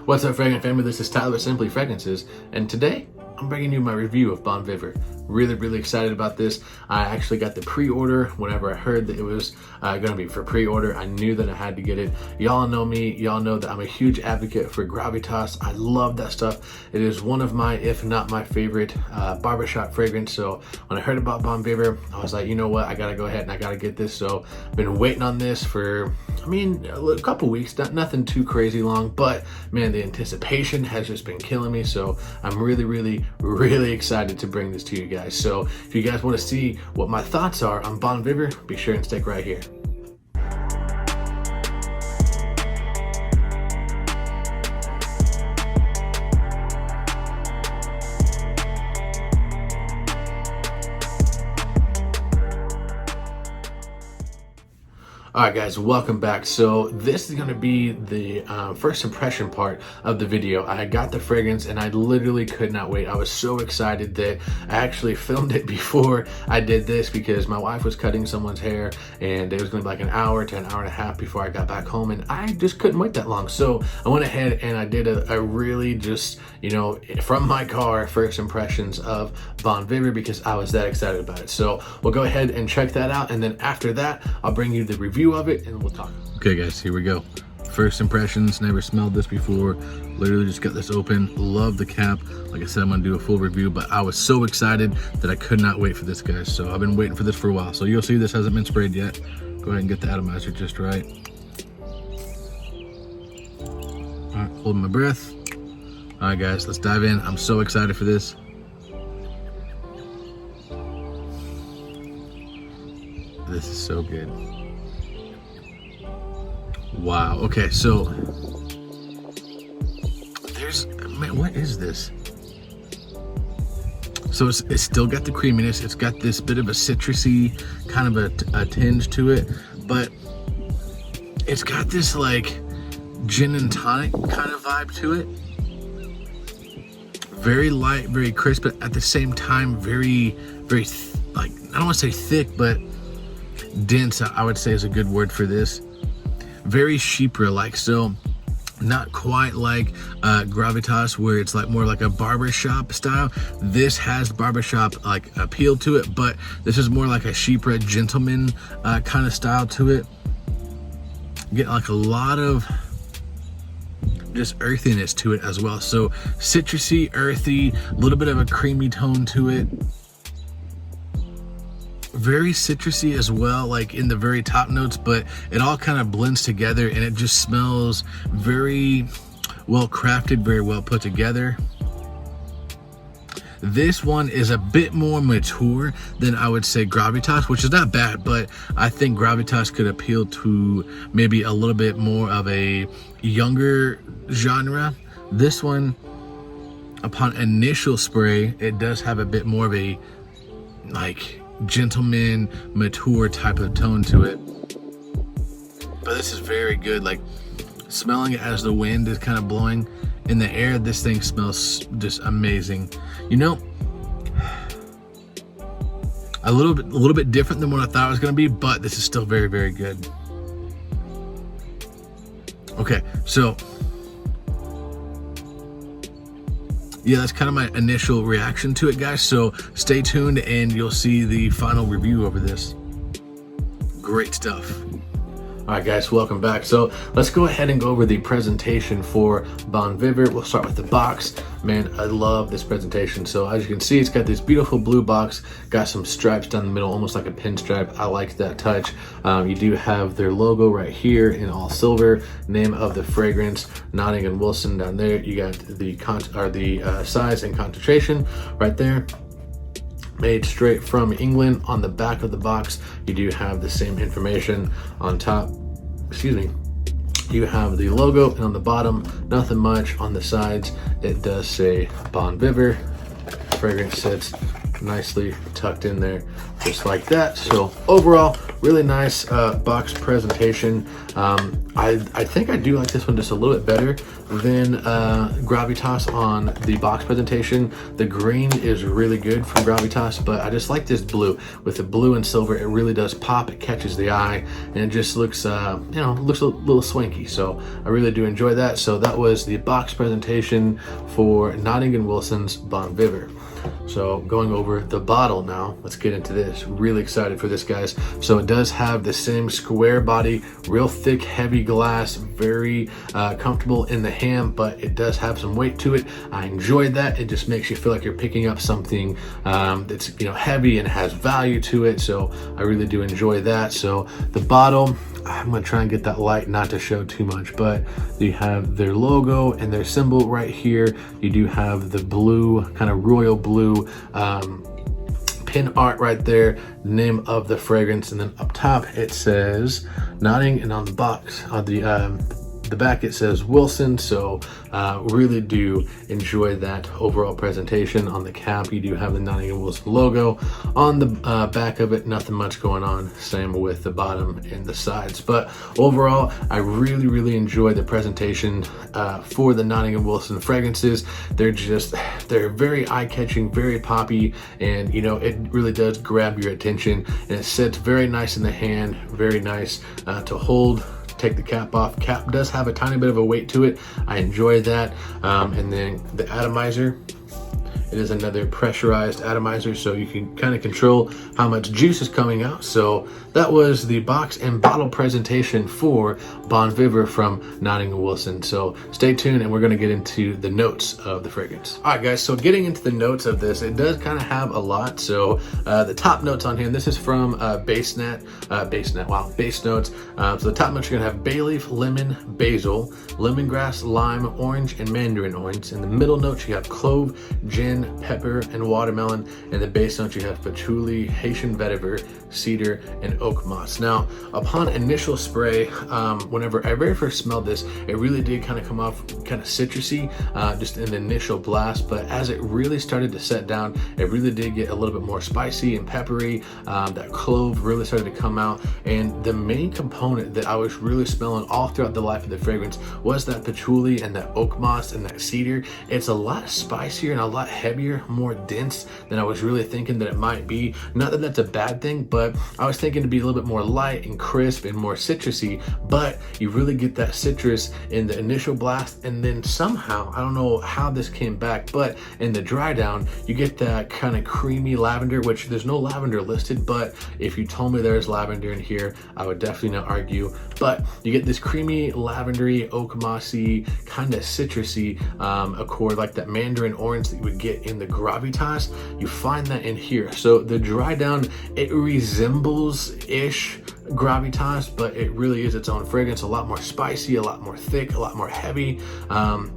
What's up, Fragrant family? This is Tyler with Simply Fragrances, and today I'm bringing you my review of Bon Viveur. Really excited about this. I actually got the pre-order whenever I heard that it was gonna be for pre-order. I knew that I had to get it. Y'all know me, y'all know that I'm a huge advocate for Gravitas. I love that stuff. It is one of my, if not my favorite barbershop fragrance. So when I heard about Bon Viveur, I was like, you know what, I gotta go ahead and I gotta get this. So I've been waiting on this for, a couple weeks, nothing too crazy long, but man, the anticipation has just been killing me. So I'm really excited to bring this to you guys. So if you guys want to see what my thoughts are on Bon Viveur, be sure and stick right here. Alright guys, welcome back. So this is going to be the first impression part of the video. I got the fragrance and I literally could not wait. I was so excited that I actually filmed it before I did this because my wife was cutting someone's hair and it was going to be like an hour to an hour and a half before I got back home, and I just couldn't wait that long. So I went ahead and I did a really just, from my car, first impressions of Bon Viveur because I was that excited about it. So we'll go ahead and check that out, and then after that I'll bring you the review of it and we'll talk. Okay guys, here we go. First impressions. Never smelled this before. Literally just got this open. Love the cap. Like I said, I'm gonna do a full review, but I was so excited that I could not wait for this, guys. So I've been waiting for this for a while. So you'll see this hasn't been sprayed yet. Go ahead and get the atomizer just right. All right, holding my breath. All right guys, let's dive in. I'm so excited for this. This is so good. Wow. Okay, so man, what is this? So it's still got the creaminess. It's got this bit of a citrusy kind of a tinge to it, but it's got this like gin and tonic kind of vibe to it. Very light, very crisp, but at the same time, very like, I don't want to say thick, but dense, I would say is a good word for this. Very chypre-like, so not quite like Gravitas where it's like more like a barbershop style. This has barbershop like appeal to it, but this is more like a chypre gentleman kind of style to it. Get like a lot of just earthiness to it as well. So citrusy, earthy, a little bit of a creamy tone to it. Very citrusy as well, like in the very top notes, but it all kind of blends together and it just smells very well crafted, very well put together. This one is a bit more mature than I would say Gravitas, which is not bad, but I think Gravitas could appeal to maybe a little bit more of a younger genre. This one, upon initial spray, it does have a bit more of a like gentleman, mature type of tone to it. But this is very good. Like smelling it as the wind is kind of blowing in the air, this thing smells just amazing. A little bit different than what I thought it was going to be, but this is still very good. Okay, so yeah, that's kind of my initial reaction to it, guys. So stay tuned and you'll see the final review over this. Great stuff. All right, guys, welcome back. So let's go ahead and go over the presentation for Bon Viveur. We'll start with the box. Man, I love this presentation. So as you can see, it's got this beautiful blue box, got some stripes down the middle, almost like a pinstripe. I like that touch. You do have their logo right here in all silver, name of the fragrance, Naughton & Wilson down there. You got the size and concentration right there. Made straight from England. On the back of the box, you do have the same information. On top, you have the logo, and on the bottom, nothing much. On the sides, it does say Bon Viveur. Fragrance sits nicely tucked in there, just like that. So overall, really nice box presentation. I think I do like this one just a little bit better than Gravitas on the box presentation. The green is really good from Gravitas, but I just like this blue. With the blue and silver, it really does pop. It catches the eye, and it just looks, you know, looks a little swanky. So I really do enjoy that. So that was the box presentation for Naughton Wilson's Bon Viveur. So going over the bottle now, let's get into this. Really excited for this, guys. So it does have the same square body, real thick, heavy glass, very comfortable in the hand, but it does have some weight to it. I enjoyed that. It just makes you feel like you're picking up something that's, you know, heavy and has value to it. So I really do enjoy that. So the bottle, I'm gonna try and get that light not to show too much, but you have their logo and their symbol right here. You do have the blue, kind of royal blue pin art right there, the name of the fragrance, and then up top it says Naughton, and on the box, on the back it says Wilson. So really do enjoy that overall presentation. On the cap you do have the Naughton Wilson logo. On the back of it, nothing much going on, same with the bottom and the sides. But overall, I really enjoy the presentation for the Naughton Wilson fragrances. They're very eye-catching, very poppy, and you know, it really does grab your attention, and it sits very nice in the hand, very nice to hold. Take the cap off. Cap does have a tiny bit of a weight to it. I enjoy that. And then the atomizer, it is another pressurized atomizer, so you can kind of control how much juice is coming out. So that was the box and bottle presentation for Bon Viveur from Naughton Wilson. So stay tuned, and we're going to get into the notes of the fragrance. All right, guys, so getting into the notes of this, it does kind of have a lot. So the top notes on here, and this is from base notes. So the top notes, you're going to have bay leaf, lemon, basil, lemongrass, lime, orange, and mandarin orange. In the middle notes, you have clove, gin, pepper, and watermelon. And the base notes, you have patchouli, Haitian vetiver, cedar, and oak moss. Now, upon initial spray, whenever I very first smelled this, it really did kind of come off kind of citrusy, just in the initial blast. But as it really started to set down, it really did get a little bit more spicy and peppery. That clove really started to come out, and the main component that I was really smelling all throughout the life of the fragrance was that patchouli and that oak moss and that cedar. It's a lot spicier and a lot heavier, more dense than I was really thinking that it might be. Not that that's a bad thing, but I was thinking to be a little bit more light and crisp and more citrusy. But you really get that citrus in the initial blast, and then somehow, I don't know how this came back, but in the dry down, you get that kind of creamy lavender, which there's no lavender listed, but if you told me there's lavender in here, I would definitely not argue. But you get this creamy, lavendery, oak mossy, kind of citrusy accord, like that mandarin orange that you would get in the Gravitas. You find that in here. So the dry down, it resembles-ish Gravitas, but it really is its own fragrance. A lot more spicy, a lot more thick, a lot more heavy.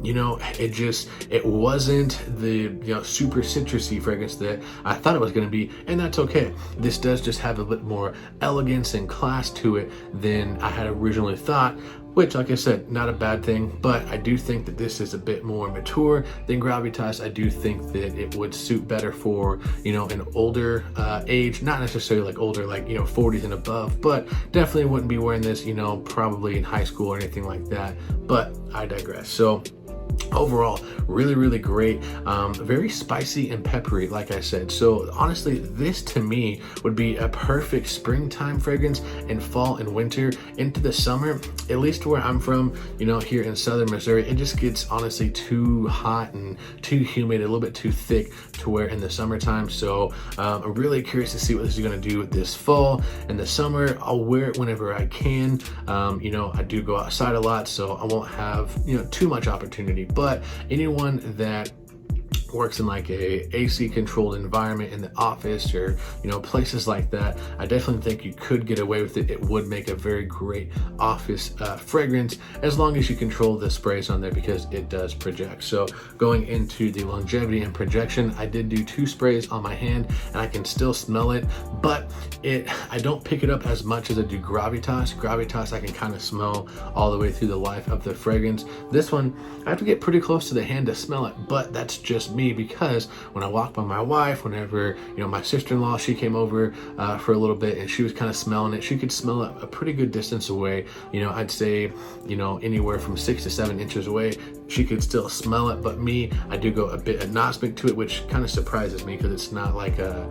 You know, it wasn't the, you know, super citrusy fragrance that I thought it was going to be, and that's okay. This does just have a bit more elegance and class to it than I had originally thought, which, like I said, not a bad thing. But I do think that this is a bit more mature than Gravitas. I do think that it would suit better for, you know, an older age, not necessarily like older, like, you know, 40s and above, but definitely wouldn't be wearing this, you know, probably in high school or anything like that. But I digress. So overall, really great. Very spicy and peppery, like I said. So honestly, this to me would be a perfect springtime fragrance in fall and winter into the summer. At least where I'm from, you know, here in southern Missouri, it just gets honestly too hot and too humid, a little bit too thick to wear in the summertime. So I'm really curious to see what this is going to do this fall and the summer. I'll wear it whenever I can. You know, I do go outside a lot, so I won't have, you know, too much opportunity. But anyone that works in like a AC controlled environment in the office or, you know, places like that, I definitely think you could get away with it. It would make a very great office fragrance, as long as you control the sprays on there, because it does project. So going into the longevity and projection, I did do 2 sprays on my hand, and I can still smell it, but I don't pick it up as much as I do Gravitas. Gravitas, I can kind of smell all the way through the life of the fragrance. This one, I have to get pretty close to the hand to smell it, but that's just me. me, because when I walked by my wife, whenever, you know, my sister-in-law, she came over for a little bit and she was kind of smelling it, she could smell it a pretty good distance away. You know, I'd say, you know, anywhere from 6 to 7 inches away, she could still smell it. But me, I do go a bit anosmic to it, which kind of surprises me because it's not like a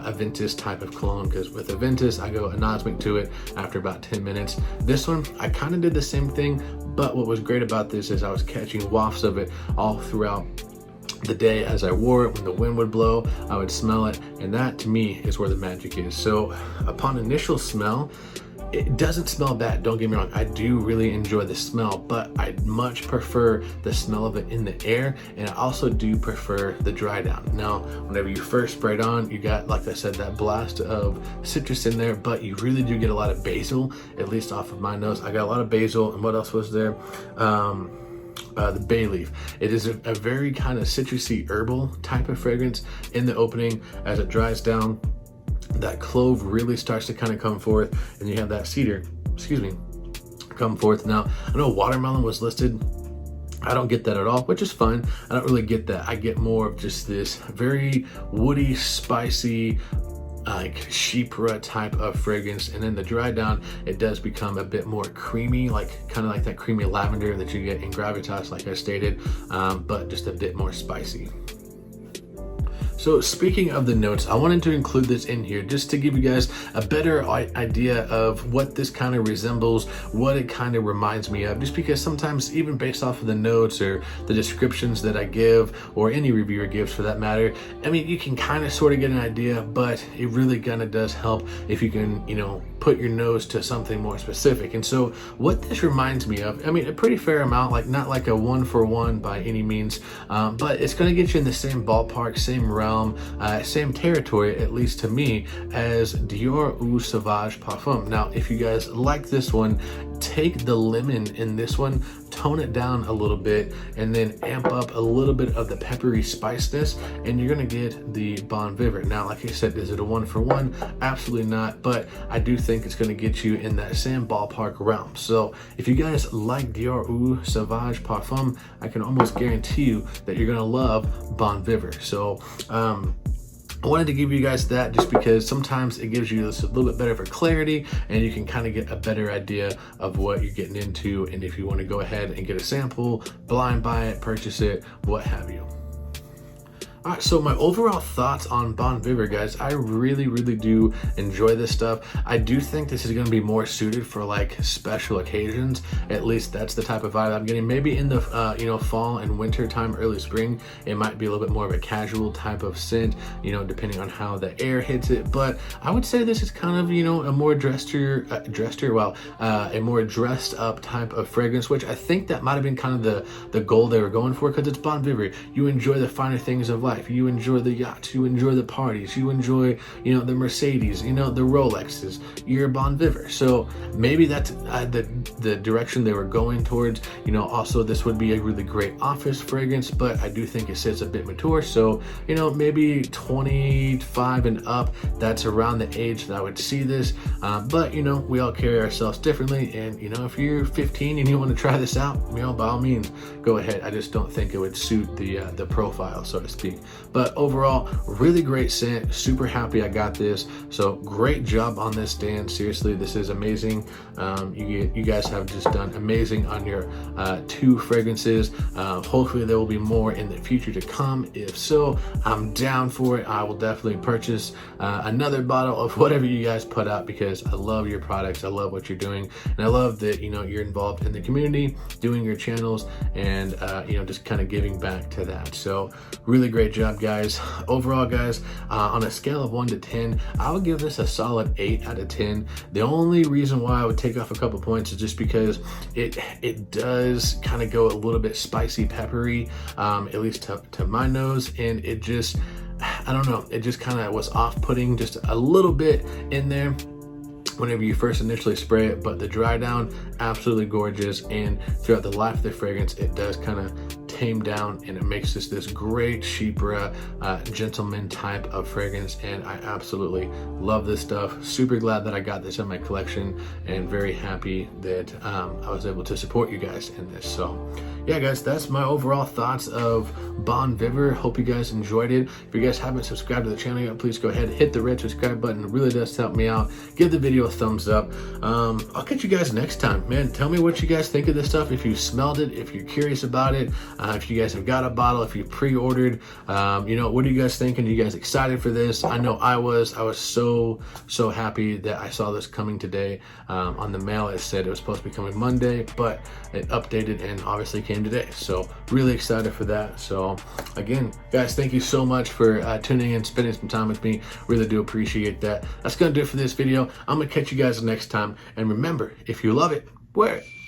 Aventus type of cologne, because with Aventus, I go anosmic to it after about 10 minutes. This one, I kind of did the same thing, but what was great about this is I was catching wafts of it all throughout the day as I wore it. When the wind would blow, I would smell it, and that to me is where the magic is. So upon initial smell, it doesn't smell bad, don't get me wrong. I do really enjoy the smell, but I much prefer the smell of it in the air, and I also do prefer the dry down. Now, whenever you first spray it on, you got, like I said, that blast of citrus in there, but you really do get a lot of basil, at least off of my nose. I got a lot of basil, and what else was there? The bay leaf. It is a very kind of citrusy herbal type of fragrance in the opening. As it dries down, that clove really starts to kind of come forth, and you have that cedar, come forth. Now, I know watermelon was listed. I don't get that at all, which is fine. I don't really get that. I get more of just this very woody, spicy, like chypre type of fragrance. And then the dry down, it does become a bit more creamy, like kind of like that creamy lavender that you get in Gravitas, like I stated, but just a bit more spicy. So speaking of the notes, I wanted to include this in here just to give you guys a better idea of what this kind of resembles, what it kind of reminds me of, just because sometimes even based off of the notes or the descriptions that I give, or any reviewer gives for that matter, I mean, you can kind of sort of get an idea, but it really kind of does help if you can, you know, put your nose to something more specific. And so what this reminds me of, I mean, a pretty fair amount, like not like a 1-for-1 by any means, but it's going to get you in the same ballpark, same realm, same territory, at least to me, as Dior Eau Sauvage Parfum. Now, if you guys like this one, take the lemon in this one, tone it down a little bit, and then amp up a little bit of the peppery spiciness, and you're gonna get the Bon Vivre. Now, like I said, is it a 1-for-1? Absolutely not, but I do think it's gonna get you in that same ballpark realm. So if you guys like Dior Eau Sauvage Parfum, I can almost guarantee you that you're gonna love Bon Vivre. So I wanted to give you guys that just because sometimes it gives you this a little bit better for clarity, and you can kind of get a better idea of what you're getting into, and if you want to go ahead and get a sample, blind buy it, purchase it, what have you. All right, so my overall thoughts on Bon Vivre, guys, I really, really do enjoy this stuff. I do think this is going to be more suited for like special occasions. At least that's the type of vibe I'm getting. Maybe in the you know, fall and winter time, early spring, it might be a little bit more of a casual type of scent, you know, depending on how the air hits it. But I would say this is kind of, you know, a more a more dressed up type of fragrance, which I think that might have been kind of the goal they were going for, because it's Bon Vivre. You enjoy the finer things of life. You enjoy the yachts, you enjoy the parties, you enjoy, you know, the Mercedes, you know, the Rolexes. You're Bon Vivre. So maybe that's the direction they were going towards. You know, also this would be a really great office fragrance, but I do think it sits a bit mature. So, you know, maybe 25 and up, that's around the age that I would see this. But, you know, we all carry ourselves differently. And, you know, if you're 15 and you want to try this out, you know, by all means, go ahead. I just don't think it would suit the profile, so to speak. But overall, really great scent. Super happy I got this. So great job on this, Dan. Seriously, this is amazing. You guys have just done amazing on your 2 fragrances. Hopefully there will be more in the future to come. If so, I'm down for it. I will definitely purchase another bottle of whatever you guys put out, because I love your products. I love what you're doing, and I love that, you know, you're involved in the community, doing your channels, and you know, just kind of giving back to that. So really great job, guys. Overall, guys, on a scale of 1 to 10, I would give this a solid 8 out of 10. The only reason why I would take off a couple points is just because it does kind of go a little bit spicy, peppery, at least to my nose, and it just, I don't know, it just kind of was off-putting just a little bit in there whenever you first initially spray it. But the dry down, absolutely gorgeous, and throughout the life of the fragrance, it does kind of tamed down, and it makes this great chypre, gentleman type of fragrance, and I absolutely love this stuff. Super glad that I got this in my collection, and very happy that I was able to support you guys in this. So yeah, guys, that's my overall thoughts of Bon Viveur. Hope you guys enjoyed it. If you guys haven't subscribed to the channel yet, please go ahead, hit the red subscribe button. It really does help me out. Give the video a thumbs up. I'll catch you guys next time. Man, tell me what you guys think of this stuff. If you smelled it, if you're curious about it, if you guys have got a bottle, if you pre-ordered, you know, what are you guys thinking? Are you guys excited for this? I know I was so happy that I saw this coming today. On the mail, it said it was supposed to be coming Monday, but it updated and obviously came today. So really excited for that. So again, guys, thank you so much for tuning in, spending some time with me. Really do appreciate that. That's gonna do it for this video. I'm gonna catch you guys next time. And remember, if you love it, wear it.